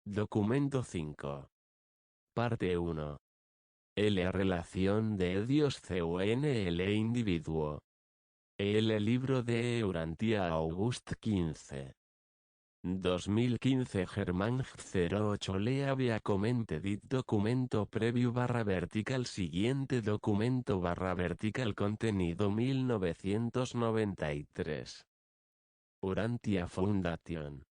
Documento 5. Parte 1. La relación de Dios con el individuo. El libro de Urantia August 15. 2015 Germán 08 Lea via comente dit documento preview /vertical siguiente documento /vertical contenido 1993. Urantia Foundation.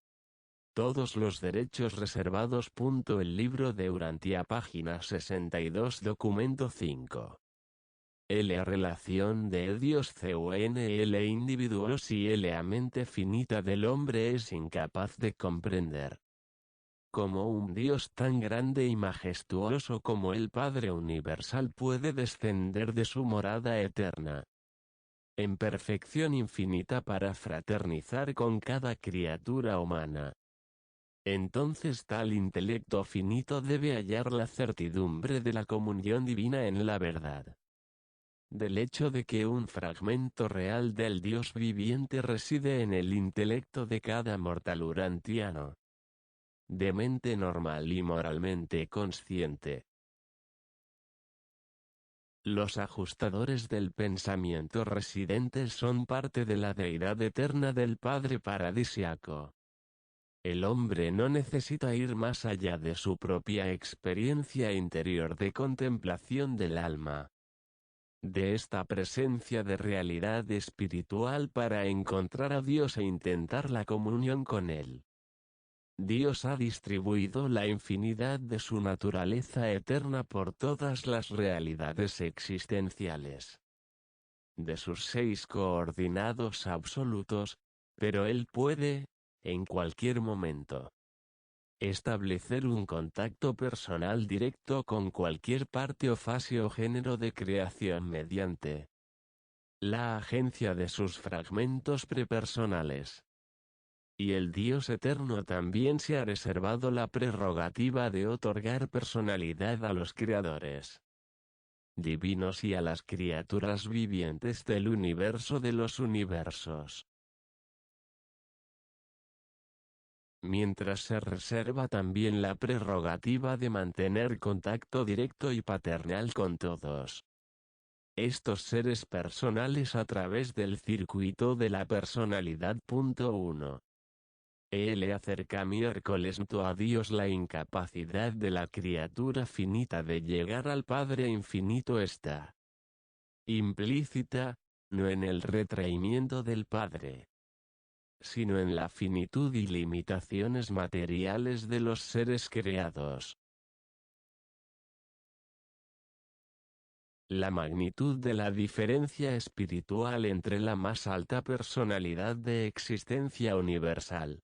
Todos los derechos reservados. El libro de Urantia página 62 documento 5. La relación de Dios con el individuo si la mente finita del hombre es incapaz de comprender. Como un Dios tan grande y majestuoso como el Padre Universal puede descender de su morada eterna en perfección infinita para fraternizar con cada criatura humana. Entonces tal intelecto finito debe hallar la certidumbre de la comunión divina en la verdad. Del hecho de que un fragmento real del Dios viviente reside en el intelecto de cada mortal urantiano. De mente normal y moralmente consciente. Los ajustadores del pensamiento residentes son parte de la deidad eterna del Padre Paradisiaco. El hombre no necesita ir más allá de su propia experiencia interior de contemplación del alma, de esta presencia de realidad espiritual para encontrar a Dios e intentar la comunión con Él. Dios ha distribuido la infinidad de su naturaleza eterna por todas las realidades existenciales de sus 6 coordinados absolutos, pero Él puede, en cualquier momento, establecer un contacto personal directo con cualquier parte o fase o género de creación mediante la agencia de sus fragmentos prepersonales. Y el Dios eterno también se ha reservado la prerrogativa de otorgar personalidad a los creadores divinos y a las criaturas vivientes del universo de los universos. Mientras se reserva también la prerrogativa de mantener contacto directo y paternal con todos estos seres personales a través del circuito de la personalidad. 1. Le acerca miércoles a Dios. La incapacidad de la criatura finita de llegar al Padre infinito está implícita, no en el retraimiento del Padre, sino en la finitud y limitaciones materiales de los seres creados. La magnitud de la diferencia espiritual entre la más alta personalidad de existencia universal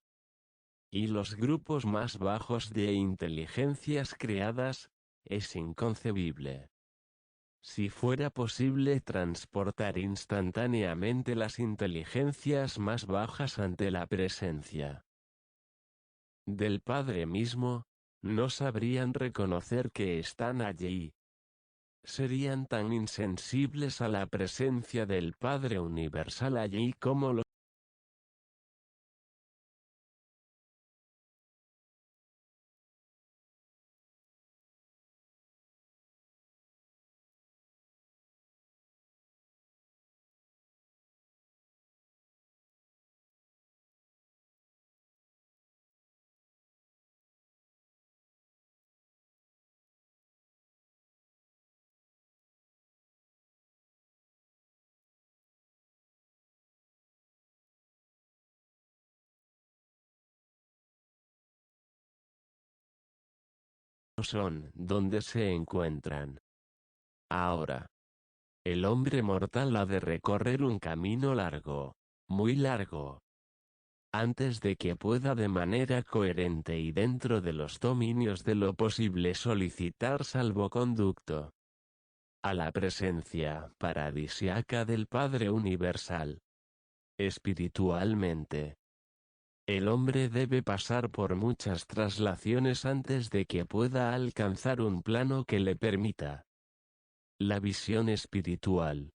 y los grupos más bajos de inteligencias creadas, es inconcebible. Si fuera posible transportar instantáneamente las inteligencias más bajas ante la presencia del Padre mismo, no sabrían reconocer que están allí. Serían tan insensibles a la presencia del Padre Universal allí como los son donde se encuentran. Ahora, el hombre mortal ha de recorrer un camino largo, muy largo, antes de que pueda de manera coherente y dentro de los dominios de lo posible solicitar salvoconducto a la presencia paradisiaca del Padre Universal. Espiritualmente, el hombre debe pasar por muchas traslaciones antes de que pueda alcanzar un plano que le permita la visión espiritual.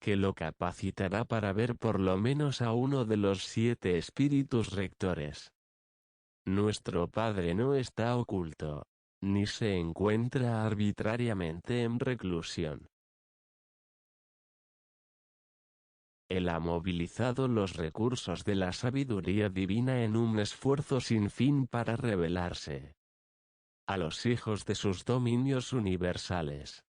que lo capacitará para ver por lo menos a uno de los 7 espíritus rectores. Nuestro Padre no está oculto, ni se encuentra arbitrariamente en reclusión. Él ha movilizado los recursos de la sabiduría divina en un esfuerzo sin fin para revelarse a los hijos de sus dominios universales.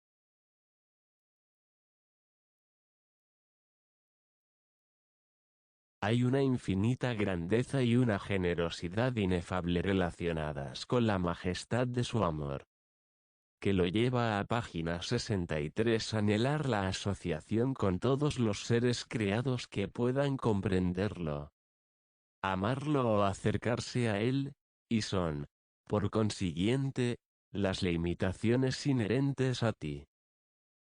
Hay una infinita grandeza y una generosidad inefable relacionadas con la majestad de su amor, que lo lleva a página 63 a anhelar la asociación con todos los seres creados que puedan comprenderlo, amarlo o acercarse a él, y son, por consiguiente, las limitaciones inherentes a ti,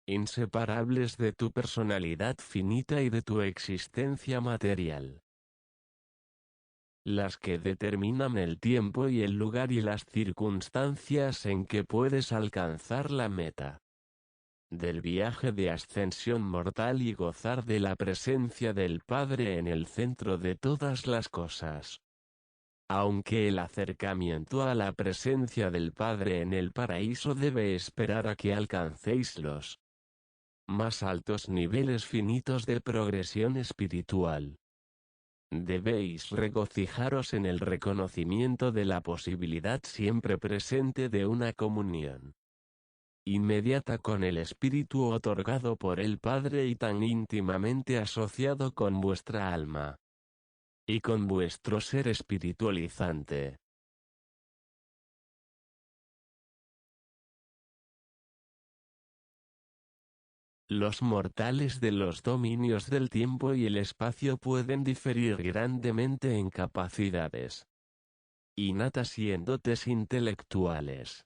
inseparables de tu personalidad finita y de tu existencia material, las que determinan el tiempo y el lugar y las circunstancias en que puedes alcanzar la meta del viaje de ascensión mortal y gozar de la presencia del Padre en el centro de todas las cosas. Aunque el acercamiento a la presencia del Padre en el paraíso debe esperar a que alcancéis los más altos niveles finitos de progresión espiritual. Debéis regocijaros en el reconocimiento de la posibilidad siempre presente de una comunión inmediata con el Espíritu otorgado por el Padre y tan íntimamente asociado con vuestra alma y con vuestro ser espiritualizante. Los mortales de los dominios del tiempo y el espacio pueden diferir grandemente en capacidades innatas y en dotes intelectuales.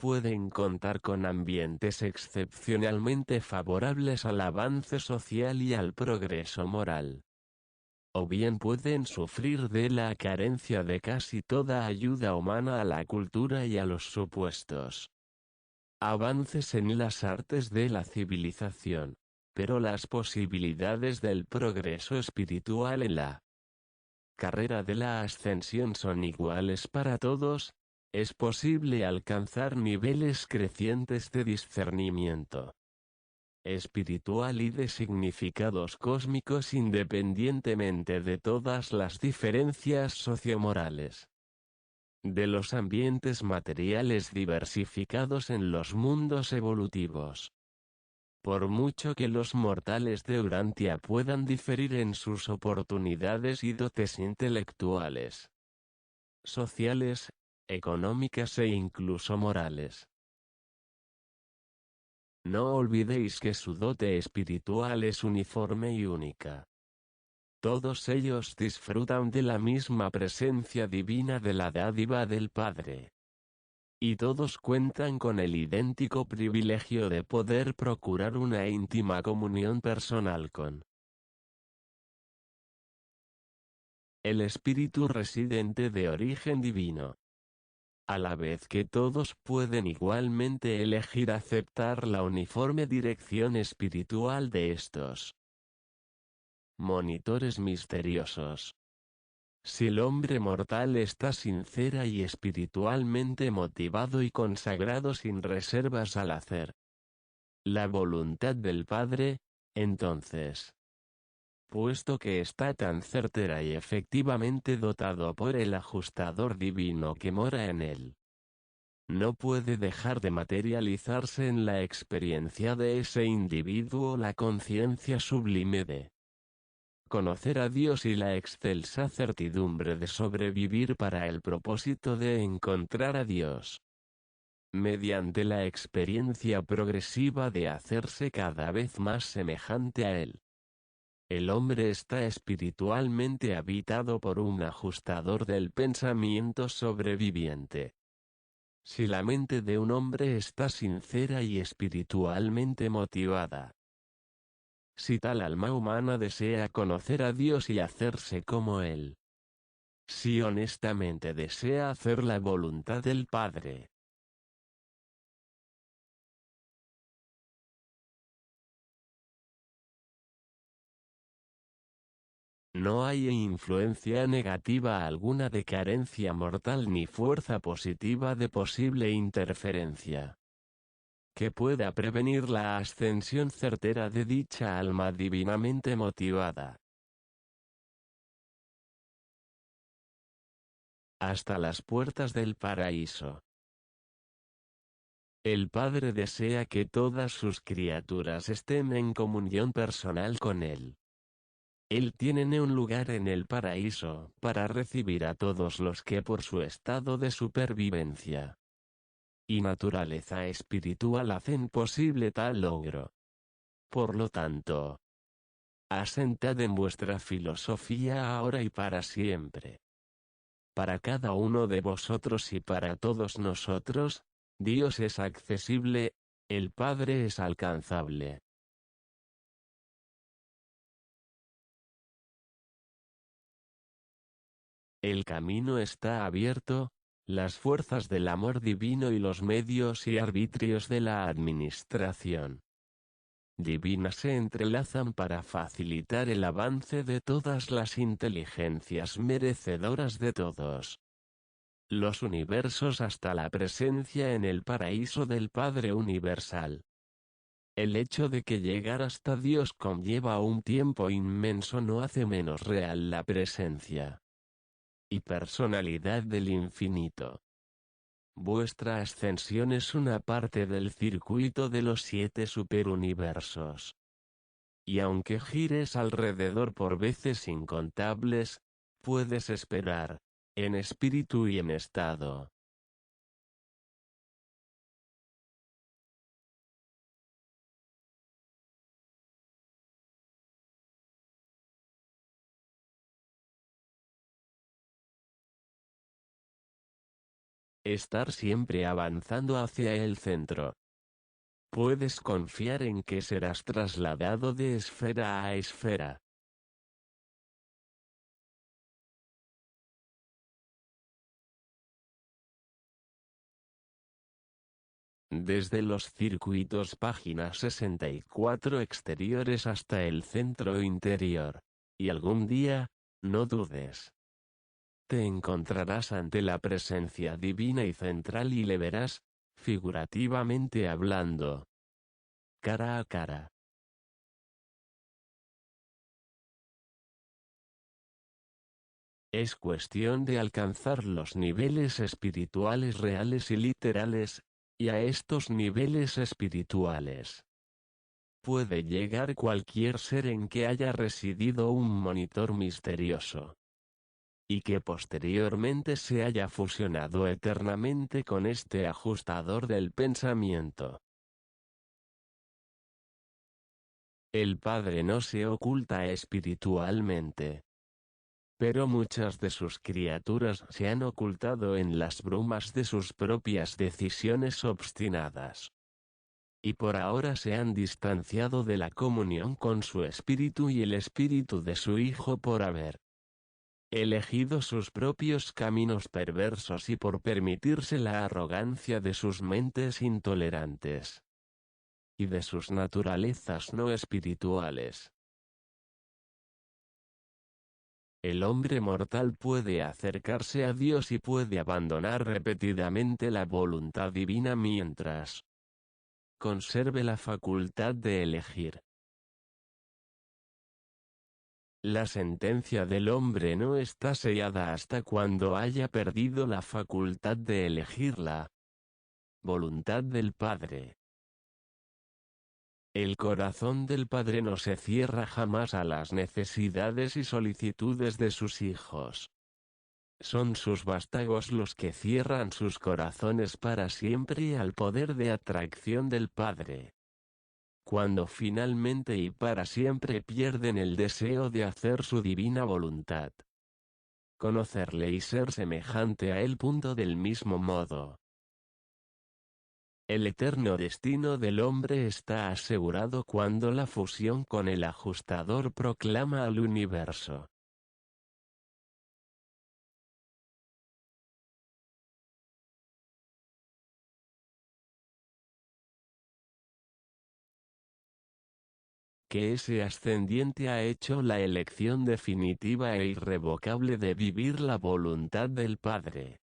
Pueden contar con ambientes excepcionalmente favorables al avance social y al progreso moral. O bien pueden sufrir de la carencia de casi toda ayuda humana a la cultura y a los supuestos avances en las artes de la civilización, pero las posibilidades del progreso espiritual en la carrera de la ascensión son iguales para todos. Es posible alcanzar niveles crecientes de discernimiento espiritual y de significados cósmicos independientemente de todas las diferencias sociomorales de los ambientes materiales diversificados en los mundos evolutivos. Por mucho que los mortales de Urantia puedan diferir en sus oportunidades y dotes intelectuales, sociales, económicas e incluso morales, no olvidéis que su dote espiritual es uniforme y única. Todos ellos disfrutan de la misma presencia divina de la dádiva del Padre. Y todos cuentan con el idéntico privilegio de poder procurar una íntima comunión personal con el Espíritu residente de origen divino. A la vez que todos pueden igualmente elegir aceptar la uniforme dirección espiritual de estos monitores misteriosos. Si el hombre mortal está sincera y espiritualmente motivado y consagrado sin reservas al hacer la voluntad del Padre, entonces, puesto que está tan certera y efectivamente dotado por el ajustador divino que mora en él, no puede dejar de materializarse en la experiencia de ese individuo la conciencia sublime de conocer a Dios y la excelsa certidumbre de sobrevivir para el propósito de encontrar a Dios, mediante la experiencia progresiva de hacerse cada vez más semejante a Él. El hombre está espiritualmente habitado por un ajustador del pensamiento sobreviviente. Si la mente de un hombre está sincera y espiritualmente motivada, si tal alma humana desea conocer a Dios y hacerse como Él, si honestamente desea hacer la voluntad del Padre, No hay influencia negativa alguna de carencia mortal ni fuerza positiva de posible interferencia que pueda prevenir la ascensión certera de dicha alma divinamente motivada hasta las puertas del paraíso. El Padre desea que todas sus criaturas estén en comunión personal con Él. Él tiene un lugar en el paraíso para recibir a todos los que por su estado de supervivencia y naturaleza espiritual hacen posible tal logro. Por lo tanto, asentad en vuestra filosofía ahora y para siempre. Para cada uno de vosotros y para todos nosotros, Dios es accesible, el Padre es alcanzable. El camino está abierto, las fuerzas del amor divino y los medios y arbitrios de la administración divina se entrelazan para facilitar el avance de todas las inteligencias merecedoras de todos los universos hasta la presencia en el paraíso del Padre Universal. El hecho de que llegar hasta Dios conlleva un tiempo inmenso no hace menos real la presencia y personalidad del infinito. Vuestra ascensión es una parte del circuito de los 7 superuniversos. Y aunque gires alrededor por veces incontables, puedes esperar, en espíritu y en estado. Estar siempre avanzando hacia el centro. Puedes confiar en que serás trasladado de esfera a esfera. Desde los circuitos página 64 exteriores hasta el centro interior. Y algún día, no dudes, te encontrarás ante la presencia divina y central y le verás, figurativamente hablando, cara a cara. Es cuestión de alcanzar los niveles espirituales reales y literales, y a estos niveles espirituales puede llegar cualquier ser en que haya residido un monitor misterioso, y que posteriormente se haya fusionado eternamente con este ajustador del pensamiento. El Padre no se oculta espiritualmente. Pero muchas de sus criaturas se han ocultado en las brumas de sus propias decisiones obstinadas. Y por ahora se han distanciado de la comunión con su espíritu y el espíritu de su Hijo por haber elegido sus propios caminos perversos y por permitirse la arrogancia de sus mentes intolerantes y de sus naturalezas no espirituales. El hombre mortal puede acercarse a Dios y puede abandonar repetidamente la voluntad divina mientras conserve la facultad de elegir. La sentencia del hombre no está sellada hasta cuando haya perdido la facultad de elegir la voluntad del Padre. El corazón del Padre no se cierra jamás a las necesidades y solicitudes de sus hijos. Son sus vástagos los que cierran sus corazones para siempre al poder de atracción del Padre. Cuando finalmente y para siempre pierden el deseo de hacer su divina voluntad. Conocerle y ser semejante a él. Del mismo modo, el eterno destino del hombre está asegurado cuando la fusión con el ajustador proclama al universo. que ese ascendiente ha hecho la elección definitiva e irrevocable de vivir la voluntad del Padre.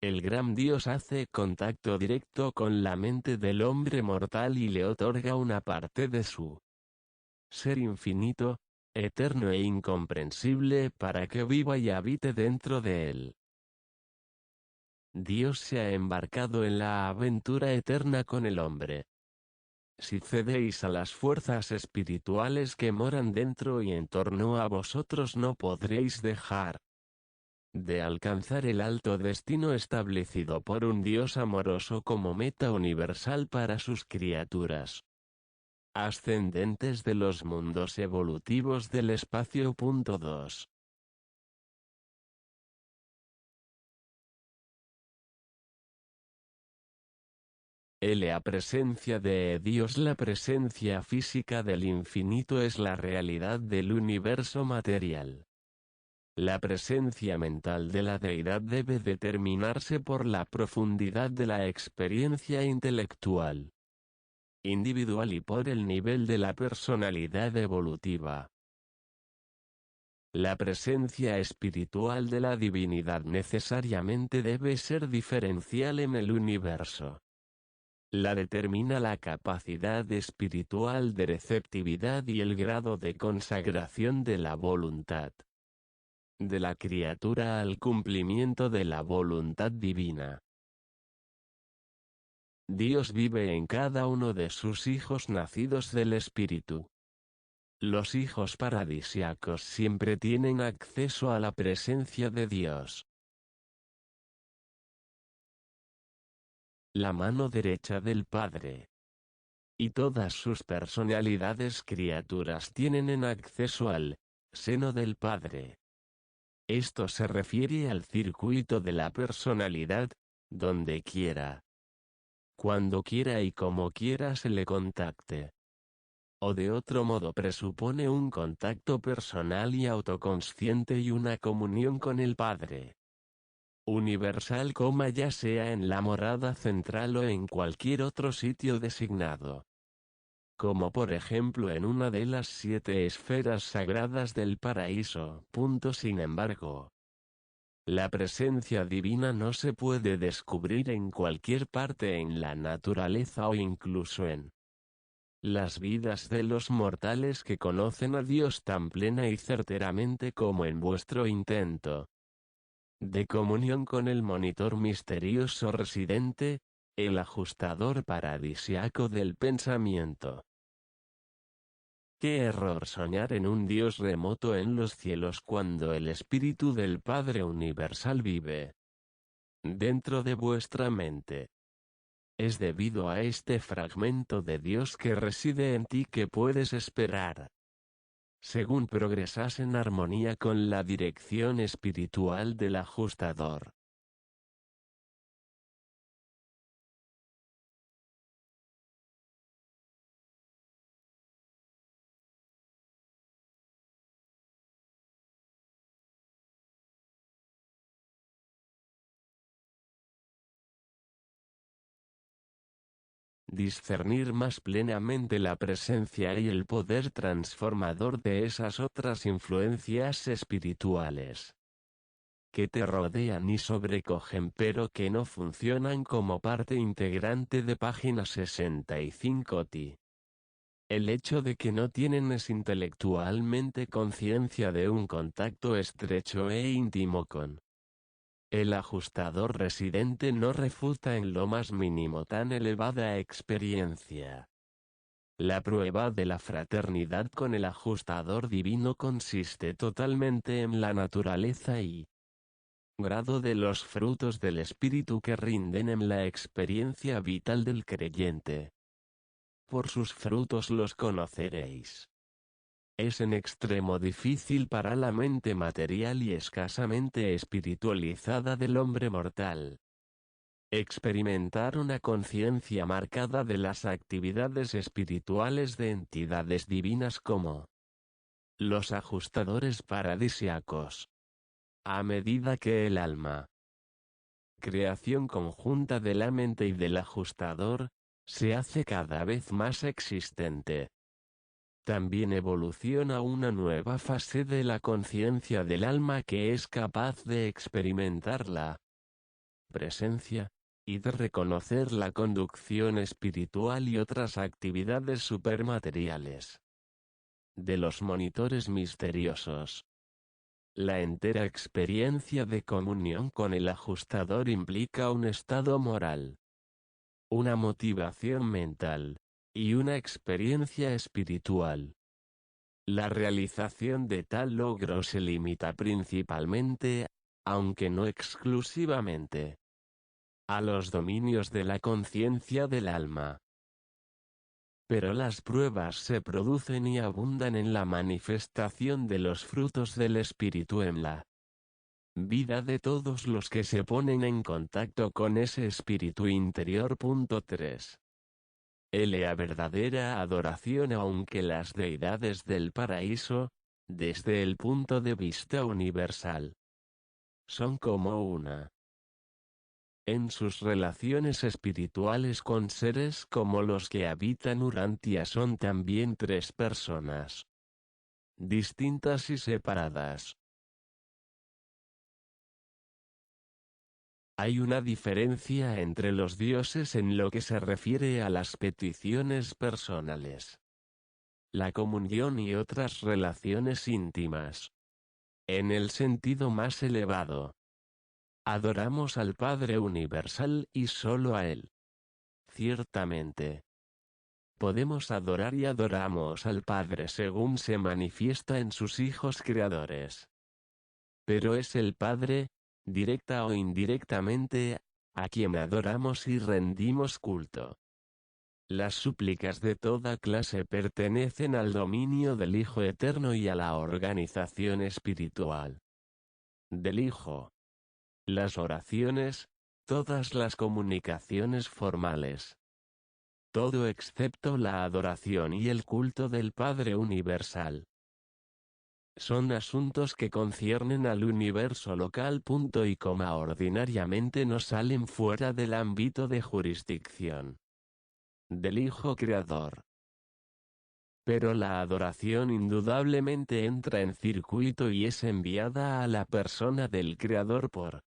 El gran Dios hace contacto directo con la mente del hombre mortal y le otorga una parte de su ser infinito, eterno e incomprensible para que viva y habite dentro de él. Dios se ha embarcado en la aventura eterna con el hombre. Si cedéis a las fuerzas espirituales que moran dentro y en torno a vosotros, no podréis dejar de alcanzar el alto destino establecido por un Dios amoroso como meta universal para sus criaturas ascendentes de los mundos evolutivos del espacio. 2. La presencia de Dios. La presencia física del infinito es la realidad del universo material. La presencia mental de la deidad debe determinarse por la profundidad de la experiencia intelectual individual y por el nivel de la personalidad evolutiva. La presencia espiritual de la divinidad necesariamente debe ser diferencial en el universo. La determina la capacidad espiritual de receptividad y el grado de consagración de la voluntad de la criatura al cumplimiento de la voluntad divina. Dios vive en cada uno de sus hijos nacidos del Espíritu. Los hijos paradisíacos siempre tienen acceso a la presencia de Dios. La mano derecha del Padre y todas sus personalidades criaturas tienen acceso al seno del Padre. Esto se refiere al circuito de la personalidad, donde quiera, cuando quiera y como quiera se le contacte. O de otro modo presupone un contacto personal y autoconsciente y una comunión con el Padre universal, ya sea en la morada central o en cualquier otro sitio designado. Como por ejemplo en una de las 7 esferas sagradas del paraíso. Sin embargo, la presencia divina no se puede descubrir en cualquier parte en la naturaleza o incluso en las vidas de los mortales que conocen a Dios tan plena y certeramente como en vuestro intento de comunión con el monitor misterioso residente, el ajustador paradisiaco del pensamiento. Qué error soñar en un Dios remoto en los cielos cuando el Espíritu del Padre Universal vive dentro de vuestra mente. Es debido a este fragmento de Dios que reside en ti que puedes esperar, según progresas en armonía con la dirección espiritual del ajustador. Discernir más plenamente la presencia y el poder transformador de esas otras influencias espirituales que te rodean y sobrecogen pero que no funcionan como parte integrante de página 65 ti. El hecho de que no tienen es intelectualmente conciencia de un contacto estrecho e íntimo con el ajustador residente no refuta en lo más mínimo tan elevada experiencia. La prueba de la fraternidad con el ajustador divino consiste totalmente en la naturaleza y grado de los frutos del espíritu que rinden en la experiencia vital del creyente. Por sus frutos los conoceréis. Es en extremo difícil para la mente material y escasamente espiritualizada del hombre mortal experimentar una conciencia marcada de las actividades espirituales de entidades divinas como los ajustadores paradisiacos. A medida que el alma, creación conjunta de la mente y del ajustador, se hace cada vez más existente, También evoluciona una nueva fase de la conciencia del alma que es capaz de experimentar la presencia, y de reconocer la conducción espiritual y otras actividades supermateriales de los monitores misteriosos. La entera experiencia de comunión con el ajustador implica un estado moral, una motivación mental, y una experiencia espiritual. La realización de tal logro se limita principalmente, aunque no exclusivamente, a los dominios de la conciencia del alma. Pero las pruebas se producen y abundan en la manifestación de los frutos del espíritu en la vida de todos los que se ponen en contacto con ese espíritu interior. 3. La verdadera adoración. Aunque las deidades del paraíso, desde el punto de vista universal, son como una en sus relaciones espirituales con seres como los que habitan Urantia, son también tres personas distintas y separadas. Hay una diferencia entre los dioses en lo que se refiere a las peticiones personales, la comunión y otras relaciones íntimas. En el sentido más elevado, adoramos al Padre Universal y solo a Él. Ciertamente, podemos adorar y adoramos al Padre según se manifiesta en sus hijos creadores. Pero es el Padre, directa o indirectamente, a quien adoramos y rendimos culto. Las súplicas de toda clase pertenecen al dominio del Hijo Eterno y a la organización espiritual del Hijo. Las oraciones, todas las comunicaciones formales, todo excepto la adoración y el culto del Padre Universal, son asuntos que conciernen al universo local. Y ordinariamente no salen fuera del ámbito de jurisdicción del Hijo Creador. Pero la adoración indudablemente entra en circuito y es enviada a la persona del Creador por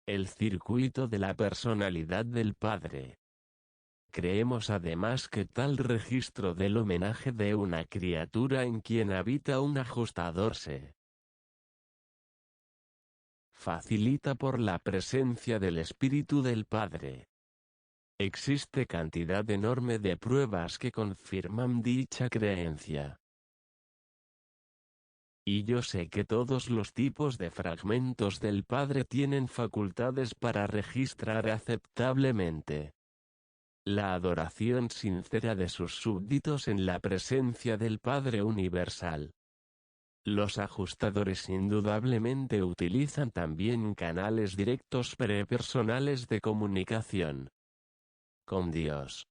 el circuito de la personalidad del Padre. Creemos además que tal registro del homenaje de una criatura en quien habita un ajustador se facilita por la presencia del Espíritu del Padre. Existe cantidad enorme de pruebas que confirman dicha creencia. Y yo sé que todos los tipos de fragmentos del Padre tienen facultades para registrar aceptablemente la adoración sincera de sus súbditos en la presencia del Padre Universal. Los ajustadores indudablemente utilizan también canales directos prepersonales de comunicación con Dios,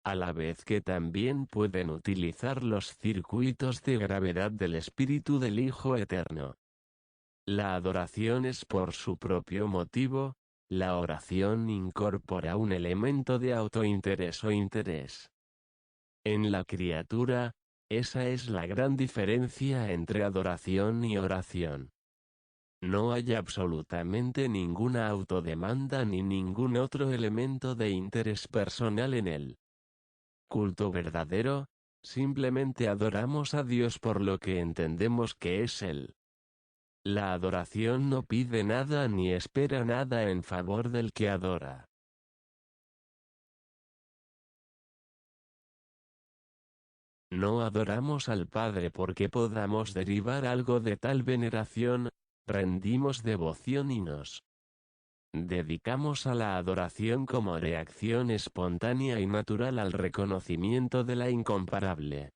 a la vez que también pueden utilizar los circuitos de gravedad del Espíritu del Hijo Eterno. La adoración es por su propio motivo. La oración incorpora un elemento de autointerés o interés en la criatura. Esa es la gran diferencia entre adoración y oración. No hay absolutamente ninguna autodemanda ni ningún otro elemento de interés personal en el culto verdadero. Simplemente adoramos a Dios por lo que entendemos que es Él. La adoración no pide nada ni espera nada en favor del que adora. No adoramos al Padre porque podamos derivar algo de tal veneración, rendimos devoción y nos dedicamos a la adoración como reacción espontánea y natural al reconocimiento de la incomparable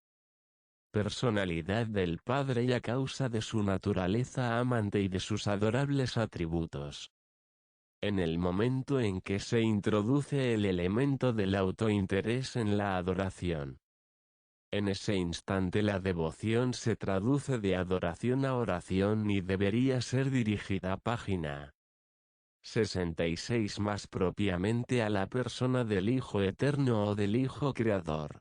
personalidad del Padre y a causa de su naturaleza amante y de sus adorables atributos. En el momento en que se introduce el elemento del autointerés en la adoración, en ese instante la devoción se traduce de adoración a oración y debería ser dirigida página 66 más propiamente a la persona del Hijo Eterno o del Hijo Creador.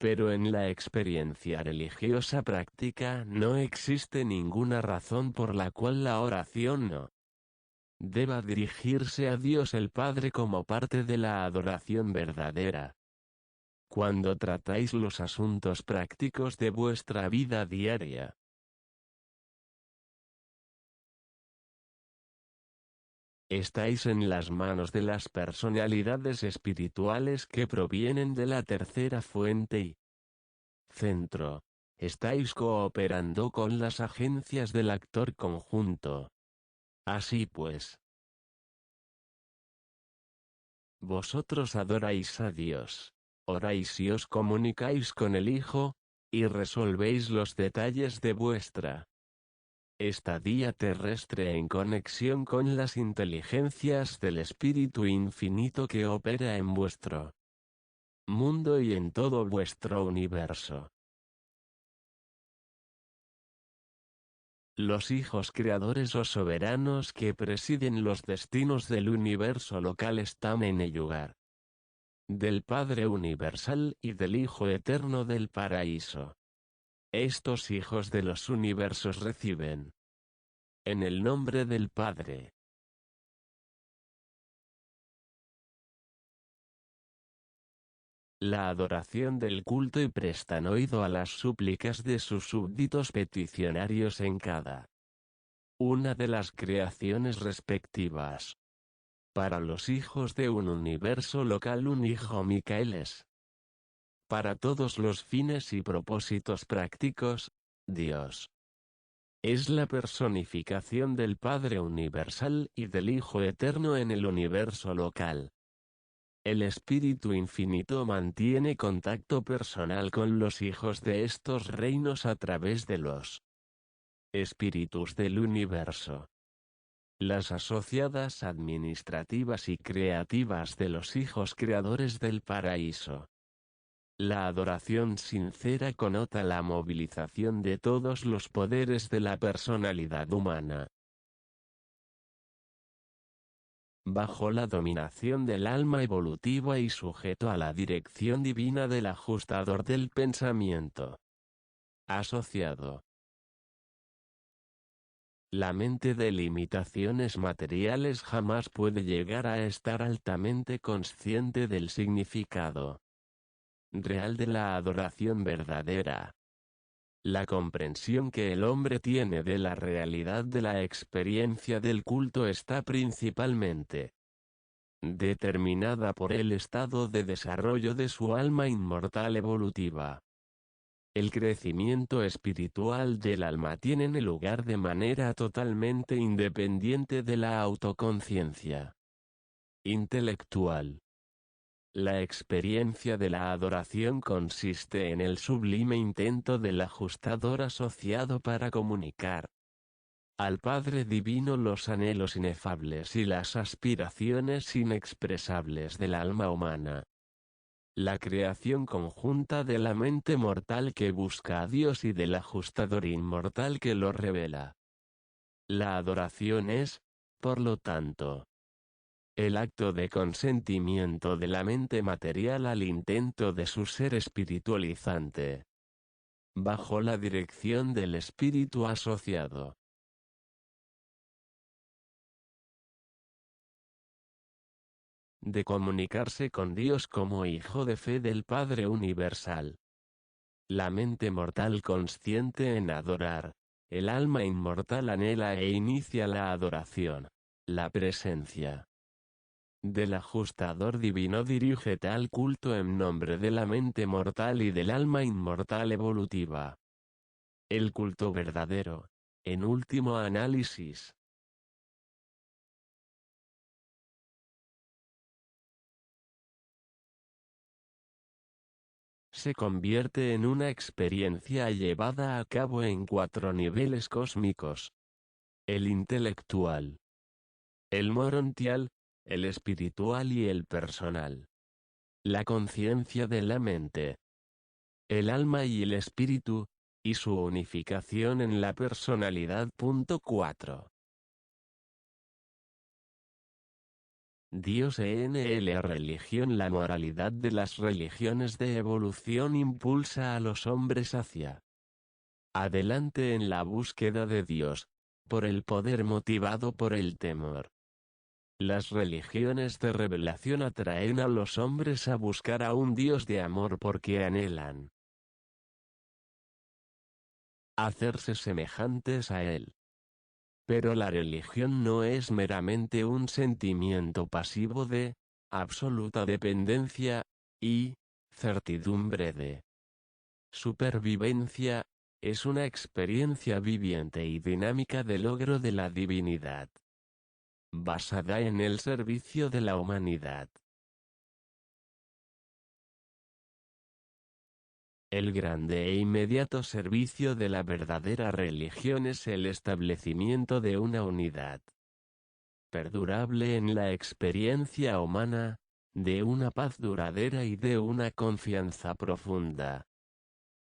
Pero en la experiencia religiosa práctica no existe ninguna razón por la cual la oración no deba dirigirse a Dios el Padre como parte de la adoración verdadera. Cuando tratáis los asuntos prácticos de vuestra vida diaria, estáis en las manos de las personalidades espirituales que provienen de la tercera fuente y centro. Estáis cooperando con las agencias del actor conjunto. Así pues, vosotros adoráis a Dios, oráis y os comunicáis con el Hijo, y resolvéis los detalles de vuestra estadía terrestre en conexión con las inteligencias del Espíritu Infinito que opera en vuestro mundo y en todo vuestro universo. Los hijos creadores o soberanos que presiden los destinos del universo local están en el lugar del Padre Universal y del Hijo Eterno del Paraíso. Estos hijos de los universos reciben, en el nombre del Padre, la adoración del culto y prestan oído a las súplicas de sus súbditos peticionarios en cada una de las creaciones respectivas. Para los hijos de un universo local un hijo Micael es, para todos los fines y propósitos prácticos, Dios. Es la personificación del Padre Universal y del Hijo Eterno en el universo local. El Espíritu Infinito mantiene contacto personal con los hijos de estos reinos a través de los espíritus del universo. Las asociadas administrativas y creativas de los hijos creadores del paraíso. La adoración sincera connota la movilización de todos los poderes de la personalidad humana, bajo la dominación del alma evolutiva y sujeto a la dirección divina del ajustador del pensamiento asociado. La mente de limitaciones materiales jamás puede llegar a estar altamente consciente del significado real de la adoración verdadera. La comprensión que el hombre tiene de la realidad de la experiencia del culto está principalmente determinada por el estado de desarrollo de su alma inmortal evolutiva. El crecimiento espiritual del alma tiene lugar de manera totalmente independiente de la autoconciencia intelectual. La experiencia de la adoración consiste en el sublime intento del ajustador asociado para comunicar al Padre Divino los anhelos inefables y las aspiraciones inexpresables del alma humana. La creación conjunta de la mente mortal que busca a Dios y del ajustador inmortal que lo revela. La adoración es, por lo tanto, el acto de consentimiento de la mente material al intento de su ser espiritualizante, bajo la dirección del espíritu asociado. De comunicarse con Dios como hijo de fe del Padre Universal. La mente mortal consciente en adorar, el alma inmortal anhela e inicia la adoración. La presencia del ajustador divino dirige tal culto en nombre de la mente mortal y del alma inmortal evolutiva. El culto verdadero, en último análisis, se convierte en una experiencia llevada a cabo en 4 niveles cósmicos: el intelectual, el morontial, el espiritual y el personal. La conciencia de la mente, el alma y el espíritu, y su unificación en la personalidad. 4. Dios en la religión. La moralidad de las religiones de evolución impulsa a los hombres hacia adelante en la búsqueda de Dios, por el poder motivado por el temor. Las religiones de revelación atraen a los hombres a buscar a un Dios de amor porque anhelan hacerse semejantes a Él. Pero la religión no es meramente un sentimiento pasivo de absoluta dependencia y certidumbre de supervivencia, es una experiencia viviente y dinámica de logro de la divinidad, basada en el servicio de la humanidad. El grande e inmediato servicio de la verdadera religión es el establecimiento de una unidad perdurable en la experiencia humana, de una paz duradera y de una confianza profunda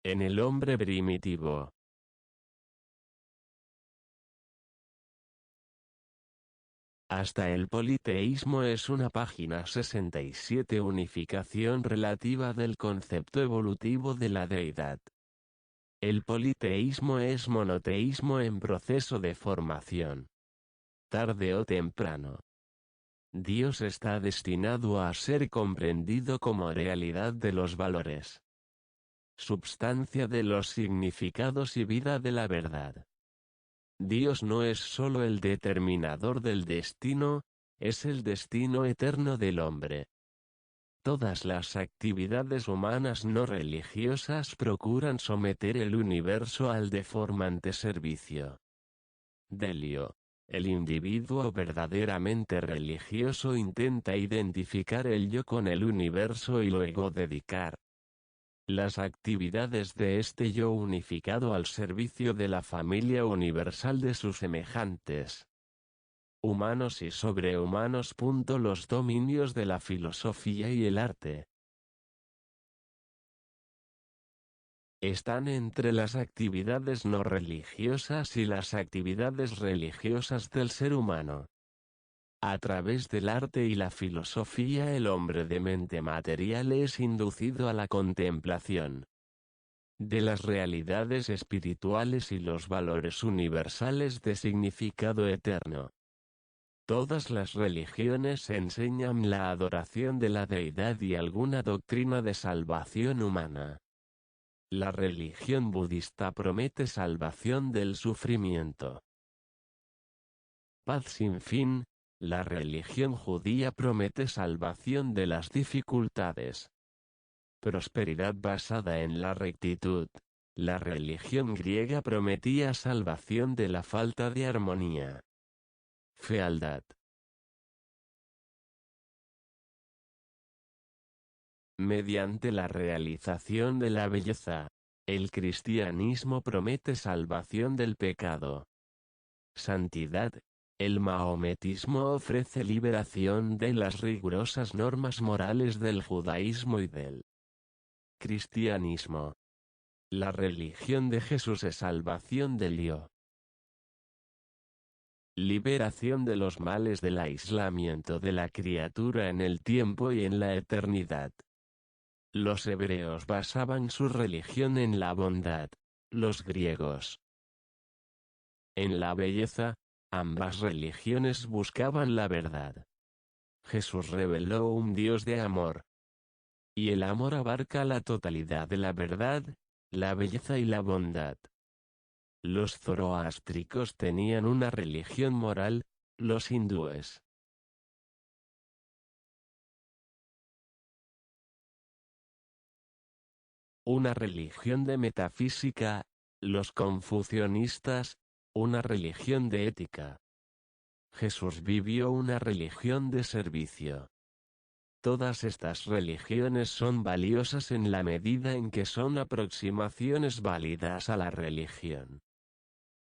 en el hombre primitivo. Hasta el politeísmo es una página 67. Unificación relativa del concepto evolutivo de la deidad. El politeísmo es monoteísmo en proceso de formación. Tarde o temprano, Dios está destinado a ser comprendido como realidad de los valores, substancia de los significados y vida de la verdad. Dios no es sólo el determinador del destino, es el destino eterno del hombre. Todas las actividades humanas no religiosas procuran someter el universo al deformante servicio Delio. El individuo verdaderamente religioso intenta identificar el yo con el universo y luego dedicar las actividades de este yo unificado al servicio de la familia universal de sus semejantes humanos y sobrehumanos. Los dominios de la filosofía y el arte están entre las actividades no religiosas y las actividades religiosas del ser humano. A través del arte y la filosofía el hombre de mente material es inducido a la contemplación de las realidades espirituales y los valores universales de significado eterno. Todas las religiones enseñan la adoración de la deidad y alguna doctrina de salvación humana. La religión budista promete salvación del sufrimiento, paz sin fin. La religión judía promete salvación de las dificultades, prosperidad basada en la rectitud. La religión griega prometía salvación de la falta de armonía, fealdad. Mediante la realización de la belleza, el cristianismo promete salvación del pecado, santidad. El mahometismo ofrece liberación de las rigurosas normas morales del judaísmo y del cristianismo. La religión de Jesús es salvación del yo, liberación de los males del aislamiento de la criatura en el tiempo y en la eternidad. Los hebreos basaban su religión en la bondad, los griegos en la belleza. Ambas religiones buscaban la verdad. Jesús reveló un Dios de amor. Y el amor abarca la totalidad de la verdad, la belleza y la bondad. Los zoroástricos tenían una religión moral, los hindúes una religión de metafísica, los confucionistas una religión de ética. Jesús vivió una religión de servicio. Todas estas religiones son valiosas en la medida en que son aproximaciones válidas a la religión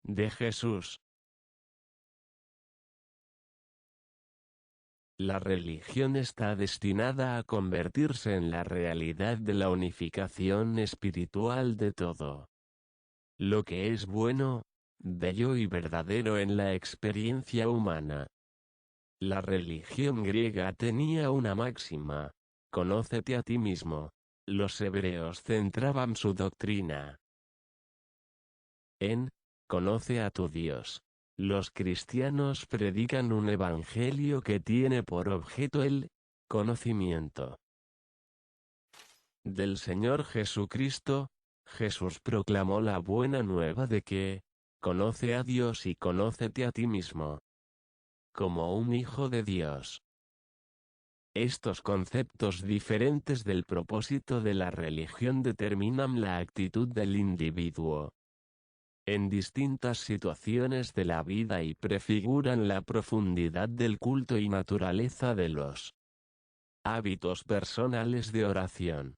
de Jesús. La religión está destinada a convertirse en la realidad de la unificación espiritual de todo lo que es bueno, bello y verdadero en la experiencia humana. La religión griega tenía una máxima: conócete a ti mismo. Los hebreos centraban su doctrina en conoce a tu Dios. Los cristianos predican un evangelio que tiene por objeto el conocimiento del Señor Jesucristo. Jesús proclamó la buena nueva de que, conoce a Dios y conócete a ti mismo, como un hijo de Dios. Estos conceptos diferentes del propósito de la religión determinan la actitud del individuo en distintas situaciones de la vida y prefiguran la profundidad del culto y naturaleza de los hábitos personales de oración.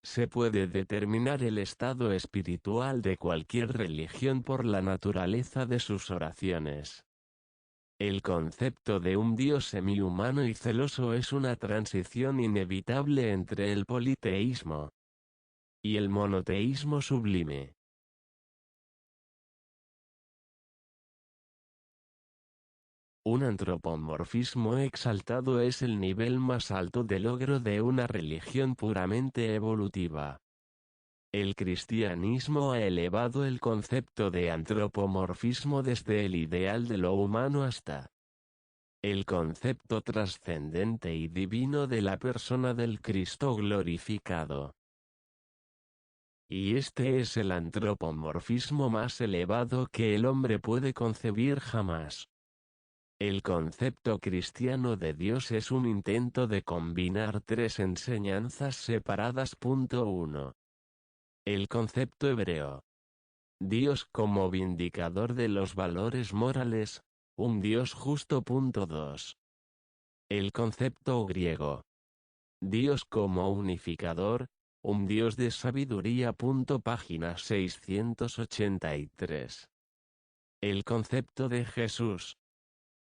Se puede determinar el estado espiritual de cualquier religión por la naturaleza de sus oraciones. El concepto de un Dios semihumano y celoso es una transición inevitable entre el politeísmo y el monoteísmo sublime. Un antropomorfismo exaltado es el nivel más alto de logro de una religión puramente evolutiva. El cristianismo ha elevado el concepto de antropomorfismo desde el ideal de lo humano hasta el concepto trascendente y divino de la persona del Cristo glorificado. Y este es el antropomorfismo más elevado que el hombre puede concebir jamás. El concepto cristiano de Dios es un intento de combinar tres enseñanzas separadas. 1. El concepto hebreo. Dios como vindicador de los valores morales, un Dios justo. 2. El concepto griego. Dios como unificador, un Dios de sabiduría. Página 683. El concepto de Jesús.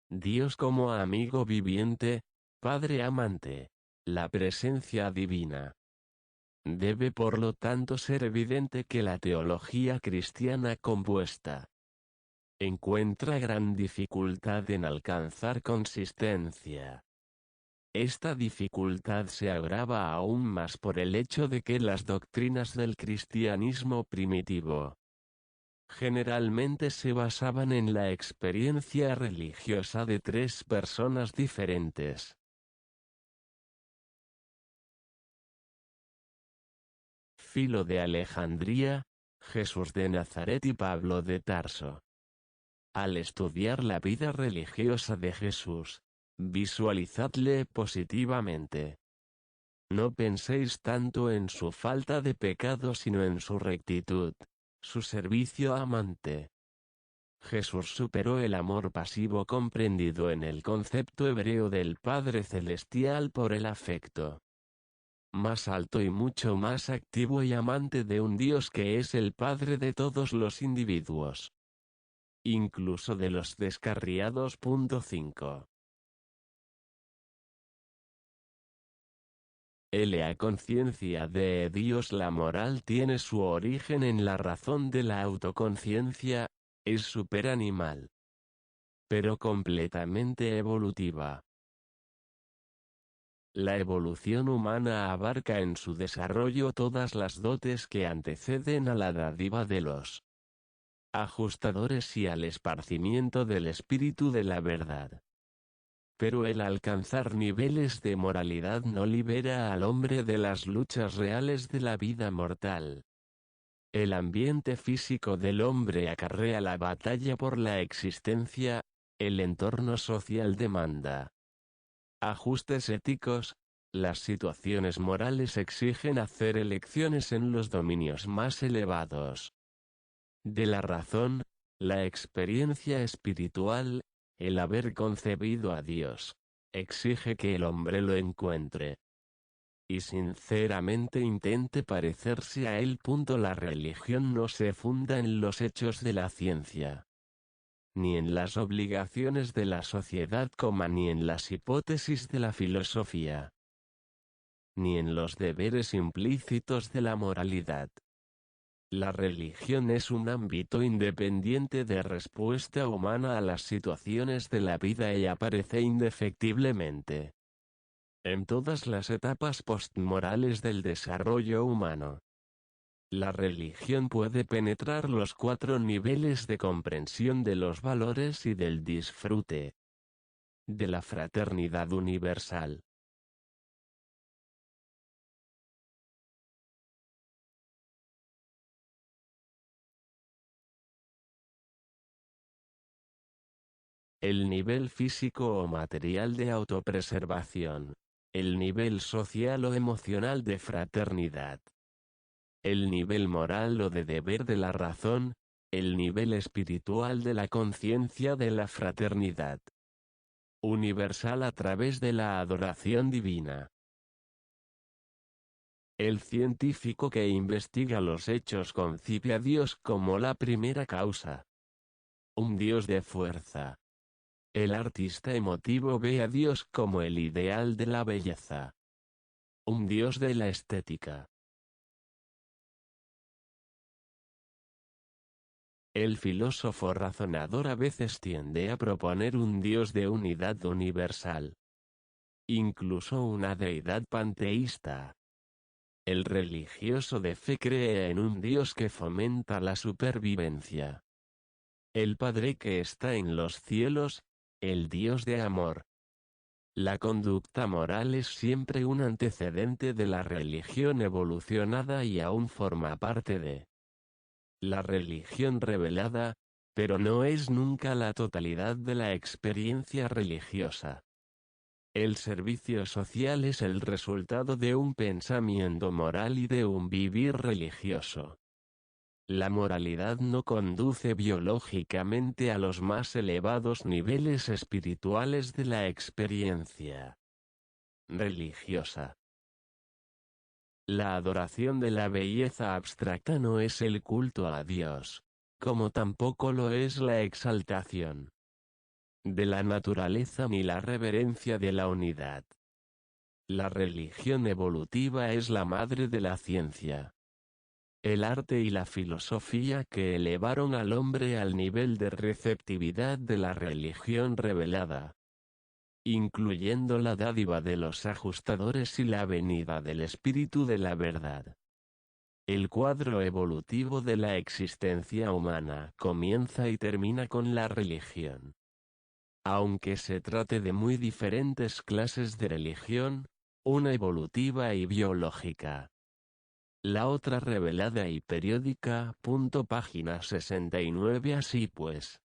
Dios como amigo viviente, Padre amante, la presencia divina. Debe por lo tanto ser evidente que la teología cristiana compuesta encuentra gran dificultad en alcanzar consistencia. Esta dificultad se agrava aún más por el hecho de que las doctrinas del cristianismo primitivo generalmente se basaban en la experiencia religiosa de tres personas diferentes. Filo de Alejandría, Jesús de Nazaret y Pablo de Tarso. Al estudiar la vida religiosa de Jesús, visualizadle positivamente. No penséis tanto en su falta de pecado sino en su rectitud, su servicio amante. Jesús superó el amor pasivo comprendido en el concepto hebreo del Padre Celestial por el afecto más alto y mucho más activo y amante de un Dios que es el Padre de todos los individuos, incluso de los descarriados. 5. La conciencia de Dios. La moral tiene su origen en la razón de la autoconciencia, es superanimal, pero completamente evolutiva. La evolución humana abarca en su desarrollo todas las dotes que anteceden a la dádiva de los ajustadores y al esparcimiento del espíritu de la verdad. Pero el alcanzar niveles de moralidad no libera al hombre de las luchas reales de la vida mortal. El ambiente físico del hombre acarrea la batalla por la existencia, el entorno social demanda ajustes éticos, las situaciones morales exigen hacer elecciones en los dominios más elevados de la razón, la experiencia espiritual, el haber concebido a Dios, exige que el hombre lo encuentre y sinceramente intente parecerse a él. La religión no se funda en los hechos de la ciencia, ni en las obligaciones de la sociedad, ni en las hipótesis de la filosofía, ni en los deberes implícitos de la moralidad. La religión es un ámbito independiente de respuesta humana a las situaciones de la vida y aparece indefectiblemente en todas las etapas postmorales del desarrollo humano. La religión puede penetrar los 4 niveles de comprensión de los valores y del disfrute de la fraternidad universal. El nivel físico o material de autopreservación. El nivel social o emocional de fraternidad. El nivel moral o de deber de la razón. El nivel espiritual de la conciencia de la fraternidad universal a través de la adoración divina. El científico que investiga los hechos concibe a Dios como la primera causa. Un Dios de fuerza. El artista emotivo ve a Dios como el ideal de la belleza. Un Dios de la estética. El filósofo razonador a veces tiende a proponer un Dios de unidad universal. Incluso una deidad panteísta. El religioso de fe cree en un Dios que fomenta la supervivencia. El Padre que está en los cielos, el Dios de amor. La conducta moral es siempre un antecedente de la religión evolucionada y aún forma parte de la religión revelada, pero no es nunca la totalidad de la experiencia religiosa. El servicio social es el resultado de un pensamiento moral y de un vivir religioso. La moralidad no conduce biológicamente a los más elevados niveles espirituales de la experiencia religiosa. La adoración de la belleza abstracta no es el culto a Dios, como tampoco lo es la exaltación de la naturaleza ni la reverencia de la unidad. La religión evolutiva es la madre de la ciencia. El arte y la filosofía que elevaron al hombre al nivel de receptividad de la religión revelada, incluyendo la dádiva de los ajustadores y la venida del espíritu de la verdad. El cuadro evolutivo de la existencia humana comienza y termina con la religión. Aunque se trate de muy diferentes clases de religión, una evolutiva y biológica. La otra revelada y periódica. Página 69. Así pues,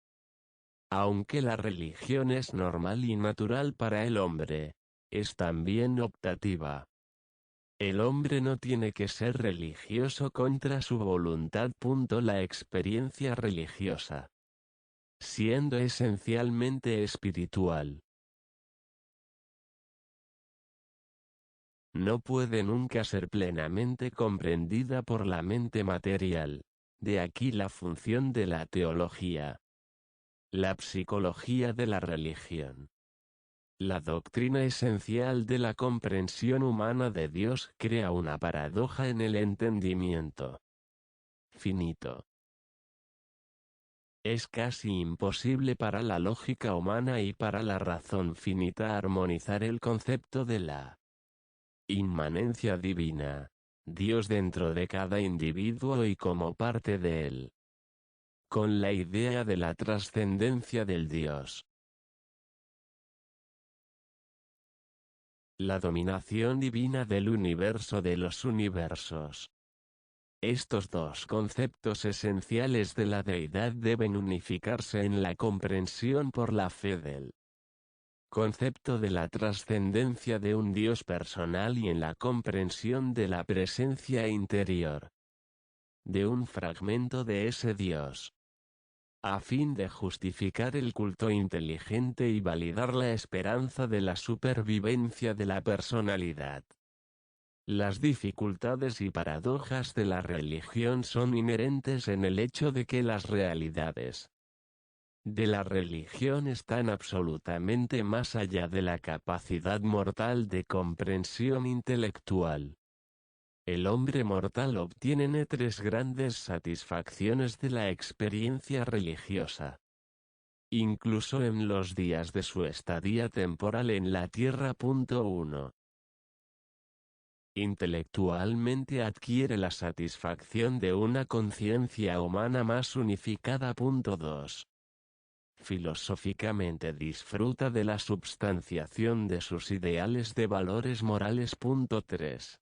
aunque la religión es normal y natural para el hombre, es también optativa. El hombre no tiene que ser religioso contra su voluntad. La experiencia religiosa, siendo esencialmente espiritual, no puede nunca ser plenamente comprendida por la mente material. De aquí la función de la teología. La psicología de la religión. La doctrina esencial de la comprensión humana de Dios crea una paradoja en el entendimiento finito. Es casi imposible para la lógica humana y para la razón finita armonizar el concepto de la inmanencia divina, Dios dentro de cada individuo y como parte de él, con la idea de la trascendencia del Dios. La dominación divina del universo de los universos. Estos dos conceptos esenciales de la deidad deben unificarse en la comprensión por la fe del concepto de la trascendencia de un Dios personal y en la comprensión de la presencia interior de un fragmento de ese Dios, a fin de justificar el culto inteligente y validar la esperanza de la supervivencia de la personalidad. Las dificultades y paradojas de la religión son inherentes en el hecho de que las realidades de la religión están absolutamente más allá de la capacidad mortal de comprensión intelectual. El hombre mortal obtiene tres grandes satisfacciones de la experiencia religiosa. Incluso en los días de su estadía temporal en la Tierra. 1. Intelectualmente adquiere la satisfacción de una conciencia humana más unificada. 2. Filosóficamente disfruta de la substanciación de sus ideales de valores morales. 3.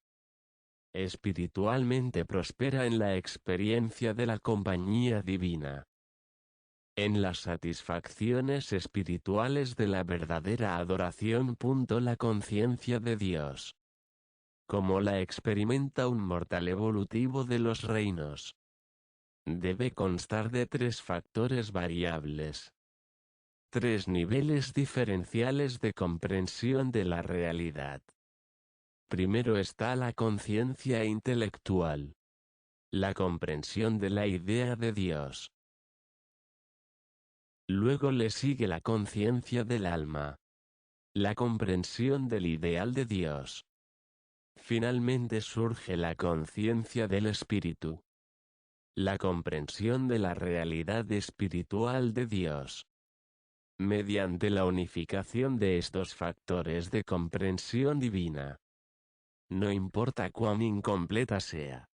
Espiritualmente prospera en la experiencia de la compañía divina. En las satisfacciones espirituales de la verdadera adoración. La conciencia de Dios, como la experimenta un mortal evolutivo de los reinos, debe constar de tres factores variables. Tres niveles diferenciales de comprensión de la realidad. Primero está la conciencia intelectual, la comprensión de la idea de Dios. Luego le sigue la conciencia del alma, la comprensión del ideal de Dios. Finalmente surge la conciencia del espíritu, la comprensión de la realidad espiritual de Dios. Mediante la unificación de estos factores de comprensión divina, no importa cuán incompleta sea,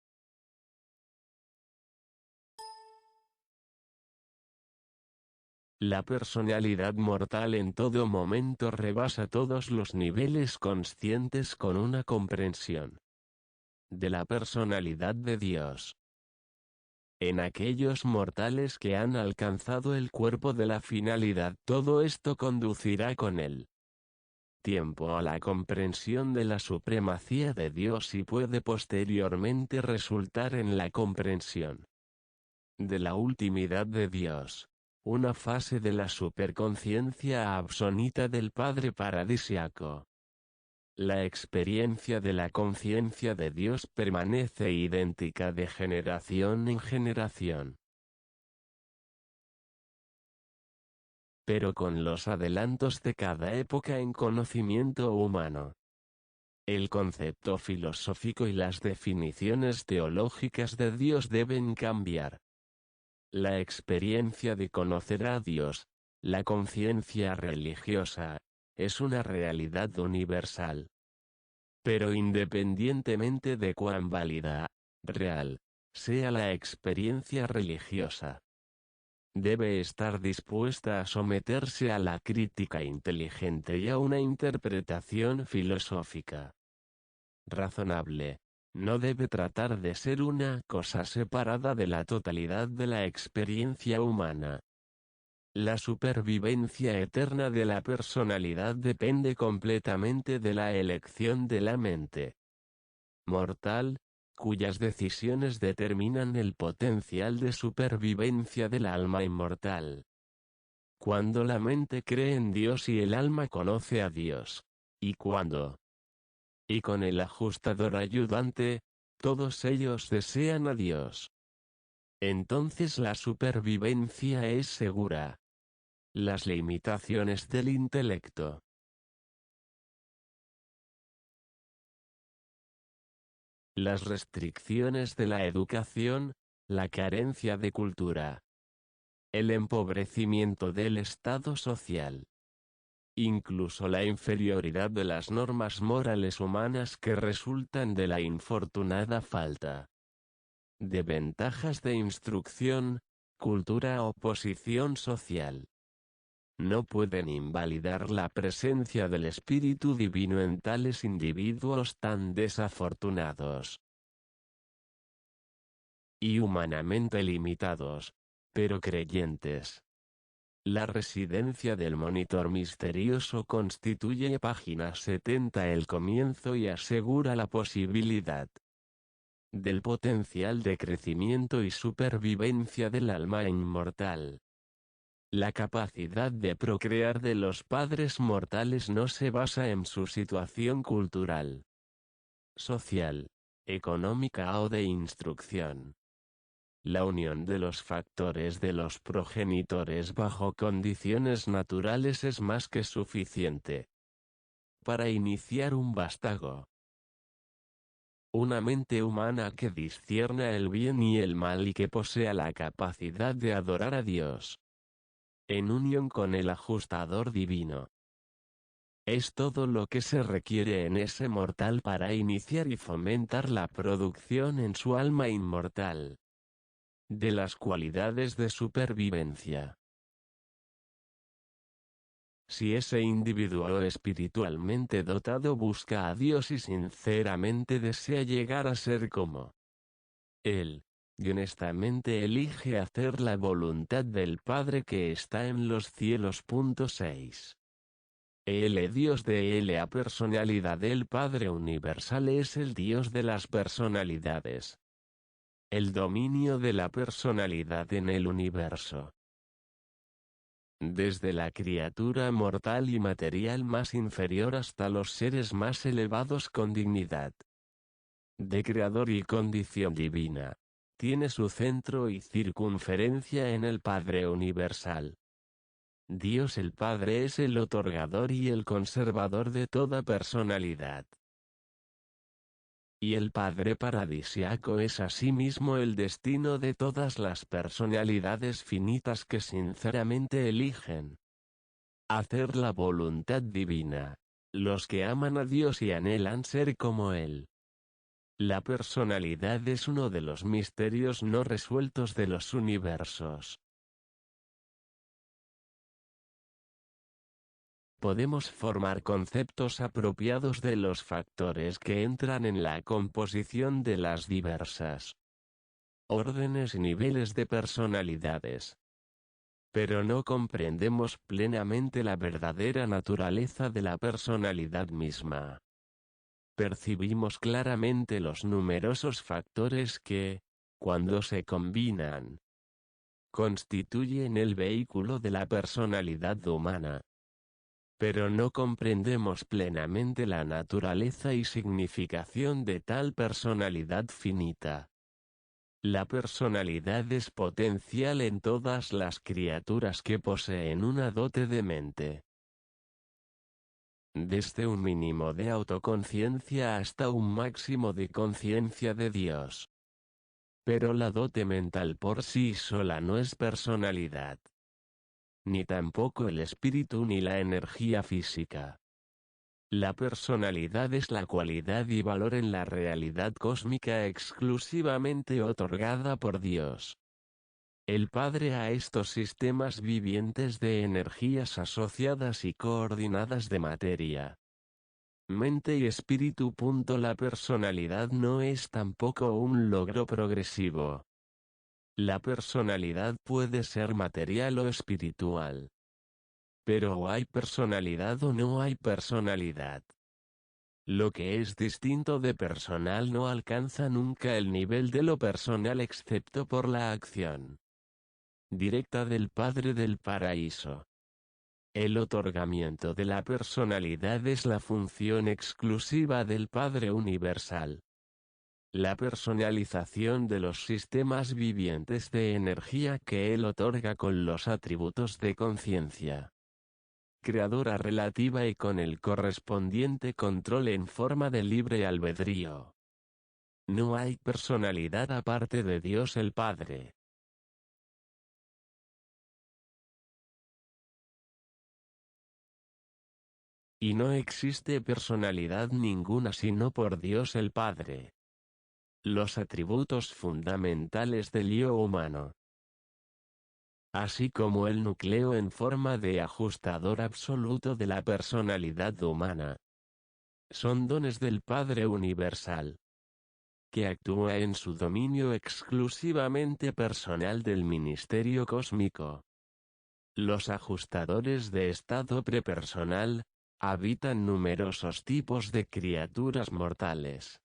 la personalidad mortal en todo momento rebasa todos los niveles conscientes con una comprensión de la personalidad de Dios. En aquellos mortales que han alcanzado el cuerpo de la finalidad, todo esto conducirá con el tiempo a la comprensión de la supremacía de Dios y puede posteriormente resultar en la comprensión de la ultimidad de Dios, una fase de la superconciencia absoluta del Padre paradisiaco. La experiencia de la conciencia de Dios permanece idéntica de generación en generación, pero con los adelantos de cada época en conocimiento humano. El concepto filosófico y las definiciones teológicas de Dios deben cambiar. La experiencia de conocer a Dios, la conciencia religiosa, es una realidad universal. Pero independientemente de cuán válida, real, sea la experiencia religiosa, debe estar dispuesta a someterse a la crítica inteligente y a una interpretación filosófica razonable. No debe tratar de ser una cosa separada de la totalidad de la experiencia humana. La supervivencia eterna de la personalidad depende completamente de la elección de la mente mortal, cuyas decisiones determinan el potencial de supervivencia del alma inmortal. Cuando la mente cree en Dios y el alma conoce a Dios, y con el ajustador ayudante, todos ellos desean a Dios, entonces la supervivencia es segura. Las limitaciones del intelecto, las restricciones de la educación, la carencia de cultura, el empobrecimiento del estado social, incluso la inferioridad de las normas morales humanas que resultan de la infortunada falta de ventajas de instrucción, cultura o posición social, no pueden invalidar la presencia del Espíritu Divino en tales individuos tan desafortunados y humanamente limitados, pero creyentes. La residencia del monitor misterioso constituye página 70 el comienzo y asegura la posibilidad del potencial de crecimiento y supervivencia del alma inmortal. La capacidad de procrear de los padres mortales no se basa en su situación cultural, social, económica o de instrucción. La unión de los factores de los progenitores bajo condiciones naturales es más que suficiente para iniciar un vástago Una mente humana que discierna el bien y el mal y que posea la capacidad de adorar a Dios, en unión con el ajustador divino. Es todo lo que se requiere en ese mortal para iniciar y fomentar la producción en su alma inmortal de las cualidades de supervivencia. Si ese individuo espiritualmente dotado busca a Dios y sinceramente desea llegar a ser como Él, y honestamente elige hacer la voluntad del Padre que está en los cielos. 6. El Dios de la personalidad del Padre Universal es el Dios de las personalidades. El dominio de la personalidad en el universo. Desde la criatura mortal y material más inferior hasta los seres más elevados con dignidad de creador y condición divina, tiene su centro y circunferencia en el Padre Universal. Dios el Padre es el otorgador y el conservador de toda personalidad. Y el Padre Paradisiaco es asimismo el destino de todas las personalidades finitas que sinceramente eligen hacer la voluntad divina, los que aman a Dios y anhelan ser como Él. La personalidad es uno de los misterios no resueltos de los universos. Podemos formar conceptos apropiados de los factores que entran en la composición de las diversas órdenes y niveles de personalidades. Pero no comprendemos plenamente la verdadera naturaleza de la personalidad misma. Percibimos claramente los numerosos factores que, cuando se combinan, constituyen el vehículo de la personalidad humana. Pero no comprendemos plenamente la naturaleza y significación de tal personalidad finita. La personalidad es potencial en todas las criaturas que poseen una dote de mente. Desde un mínimo de autoconciencia hasta un máximo de conciencia de Dios. Pero la dote mental por sí sola no es personalidad. Ni tampoco el espíritu ni la energía física. La personalidad es la cualidad y valor en la realidad cósmica exclusivamente otorgada por Dios, el Padre, a estos sistemas vivientes de energías asociadas y coordinadas de materia, mente y espíritu. La personalidad no es tampoco un logro progresivo. La personalidad puede ser material o espiritual. Pero o hay personalidad o no hay personalidad. Lo que es distinto de personal no alcanza nunca el nivel de lo personal excepto por la acción directa del Padre del Paraíso. El otorgamiento de la personalidad es la función exclusiva del Padre Universal. La personalización de los sistemas vivientes de energía que Él otorga con los atributos de conciencia creadora relativa y con el correspondiente control en forma de libre albedrío. No hay personalidad aparte de Dios el Padre. Y no existe personalidad ninguna sino por Dios el Padre. Los atributos fundamentales del yo humano, así como el núcleo en forma de ajustador absoluto de la personalidad humana, son dones del Padre Universal, que actúa en su dominio exclusivamente personal del ministerio cósmico. Los ajustadores de estado prepersonal habitan numerosos tipos de criaturas mortales,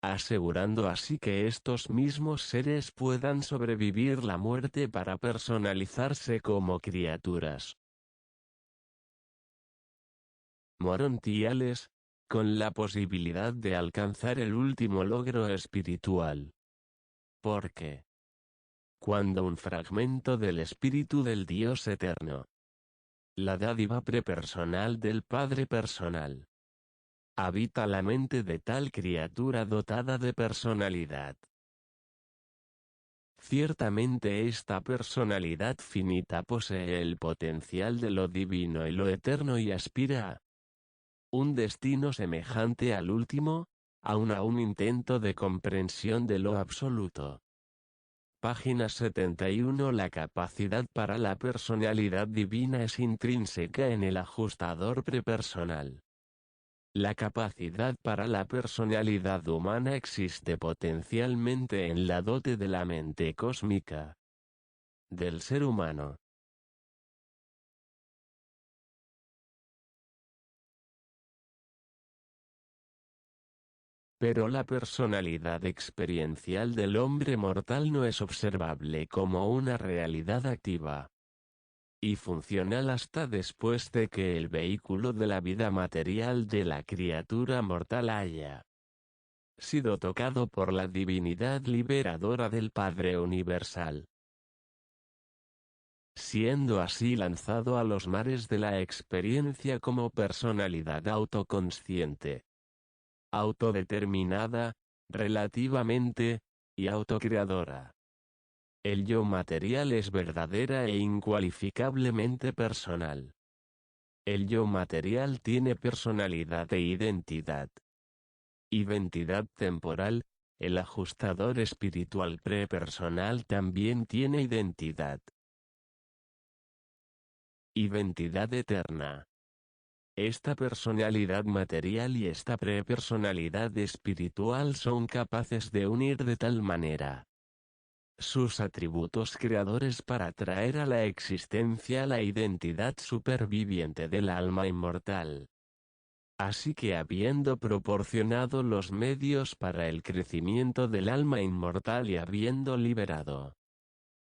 asegurando así que estos mismos seres puedan sobrevivir la muerte para personalizarse como criaturas morontiales, con la posibilidad de alcanzar el último logro espiritual. Porque, cuando un fragmento del espíritu del Dios eterno, la dádiva prepersonal del Padre personal, habita la mente de tal criatura dotada de personalidad. Ciertamente esta personalidad finita posee el potencial de lo divino y lo eterno y aspira a un destino semejante al último, aun a un intento de comprensión de lo absoluto. Página 71. La capacidad para la personalidad divina es intrínseca en el ajustador prepersonal. La capacidad para la personalidad humana existe potencialmente en la dote de la mente cósmica del ser humano. Pero la personalidad experiencial del hombre mortal no es observable como una realidad activa y funcional hasta después de que el vehículo de la vida material de la criatura mortal haya sido tocado por la divinidad liberadora del Padre Universal, siendo así lanzado a los mares de la experiencia como personalidad autoconsciente, autodeterminada, relativamente, y autocreadora. El yo material es verdadera e incualificablemente personal. El yo material tiene personalidad e identidad. Identidad temporal, el ajustador espiritual prepersonal también tiene identidad. Identidad eterna. Esta personalidad material y esta prepersonalidad espiritual son capaces de unir de tal manera sus atributos creadores para traer a la existencia la identidad superviviente del alma inmortal. Así que habiendo proporcionado los medios para el crecimiento del alma inmortal y habiendo liberado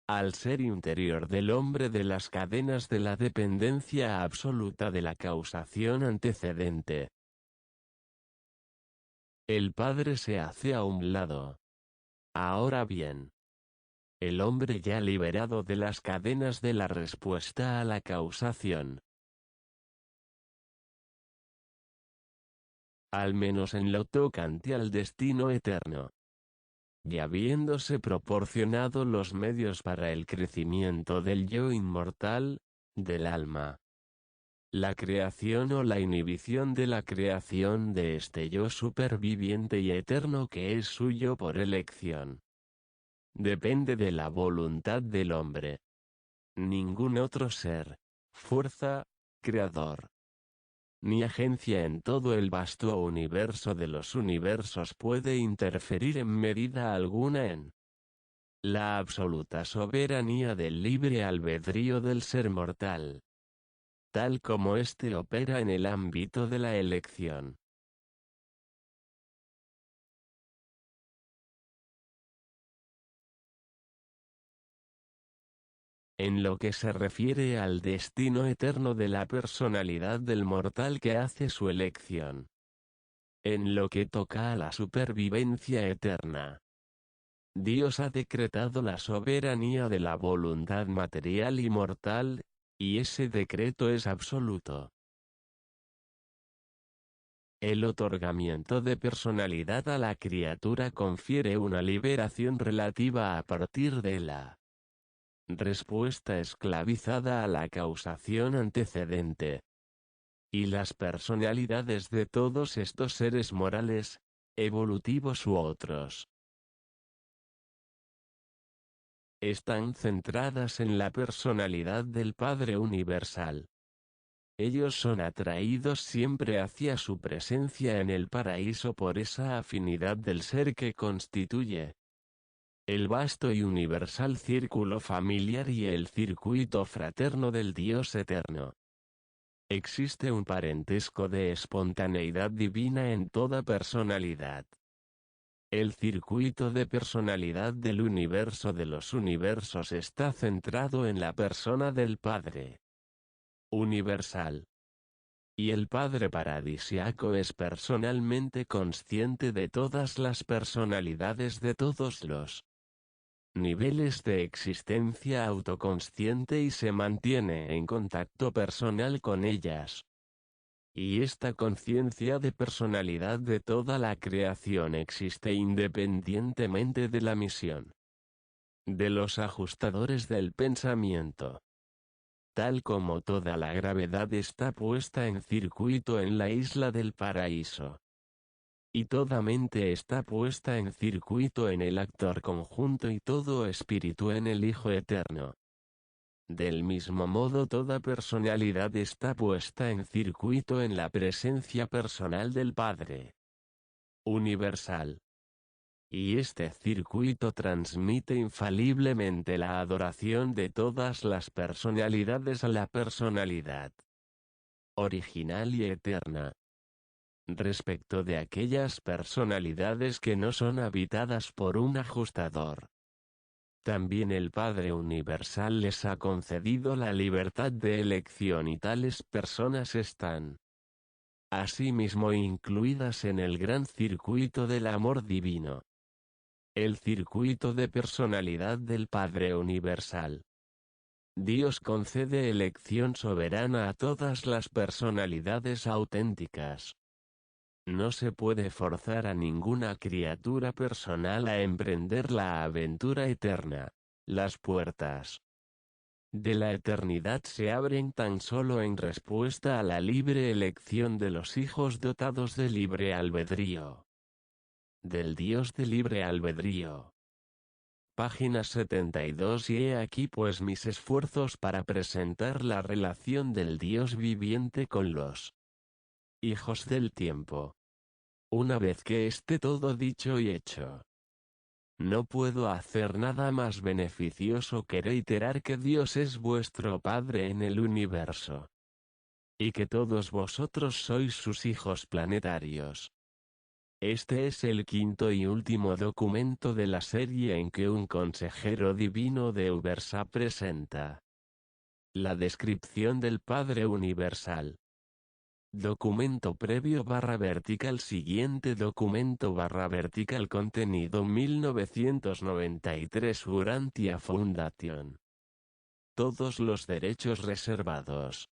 al ser interior del hombre de las cadenas de la dependencia absoluta de la causación antecedente, el Padre se hace a un lado. Ahora bien, el hombre ya liberado de las cadenas de la respuesta a la causación, al menos en lo tocante al destino eterno, y habiéndose proporcionado los medios para el crecimiento del yo inmortal, del alma, la creación o la inhibición de la creación de este yo superviviente y eterno que es suyo por elección, depende de la voluntad del hombre. Ningún otro ser, fuerza, creador, ni agencia en todo el vasto universo de los universos puede interferir en medida alguna en la absoluta soberanía del libre albedrío del ser mortal, tal como éste opera en el ámbito de la elección. En lo que se refiere al destino eterno de la personalidad del mortal que hace su elección, en lo que toca a la supervivencia eterna, Dios ha decretado la soberanía de la voluntad material y mortal, y ese decreto es absoluto. El otorgamiento de personalidad a la criatura confiere una liberación relativa a partir de la respuesta esclavizada a la causación antecedente. Y las personalidades de todos estos seres morales, evolutivos u otros, están centradas en la personalidad del Padre Universal. Ellos son atraídos siempre hacia su presencia en el paraíso por esa afinidad del ser que constituye el vasto y universal círculo familiar y el circuito fraterno del Dios eterno. Existe un parentesco de espontaneidad divina en toda personalidad. El circuito de personalidad del universo de los universos está centrado en la persona del Padre Universal. Y el Padre Paradisiaco es personalmente consciente de todas las personalidades de todos los niveles de existencia autoconsciente y se mantiene en contacto personal con ellas. Y esta conciencia de personalidad de toda la creación existe independientemente de la misión de los ajustadores del pensamiento. Tal como toda la gravedad está puesta en circuito en la isla del paraíso. Y toda mente está puesta en circuito en el actor conjunto y todo espíritu en el Hijo Eterno. Del mismo modo toda personalidad está puesta en circuito en la presencia personal del Padre universal. Y este circuito transmite infaliblemente la adoración de todas las personalidades a la personalidad original y eterna. Respecto de aquellas personalidades que no son habitadas por un ajustador, también el Padre Universal les ha concedido la libertad de elección y tales personas están asimismo incluidas en el gran circuito del amor divino. El circuito de personalidad del Padre Universal. Dios concede elección soberana a todas las personalidades auténticas. No se puede forzar a ninguna criatura personal a emprender la aventura eterna. Las puertas de la eternidad se abren tan solo en respuesta a la libre elección de los hijos dotados de libre albedrío. Del Dios de libre albedrío. Página 72. Y he aquí pues mis esfuerzos para presentar la relación del Dios viviente con los hijos del tiempo. Una vez que esté todo dicho y hecho, no puedo hacer nada más beneficioso que reiterar que Dios es vuestro Padre en el universo. Y que todos vosotros sois sus hijos planetarios. Este es el quinto y último documento de la serie en que un consejero divino de Ubersa presenta la descripción del Padre Universal. Documento previo /vertical. Siguiente documento /vertical. Contenido 1993. Urantia Foundation. Todos los derechos reservados.